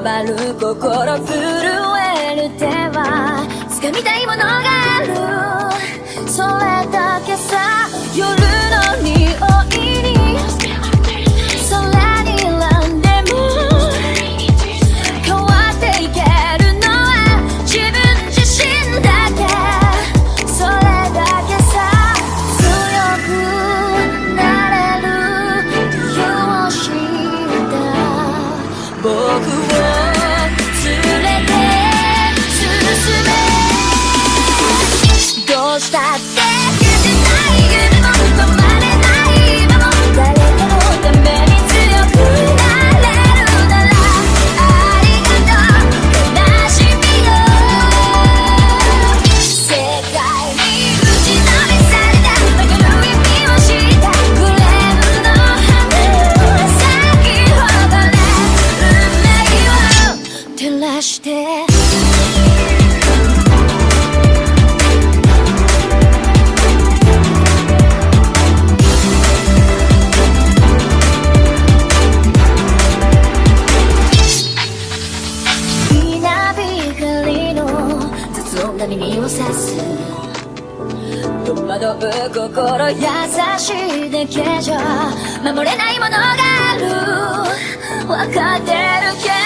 回る心震える手は掴みたいものがある、それだけさ。夜の匂いに空に選んでも変わっていけるのは自分自身だけ、それだけさ。強くなれる理由を知った僕を連れて進め、どうしたって夢も止まれない今も誰かのために強くなれるならありがとう悲しみよ。世界に打ちのめされた曲の意味を知ったグレープの花咲き誇れ運命を照らして。耳を刺す戸惑う心優しいだけじゃ守れないものがある、分かってるけど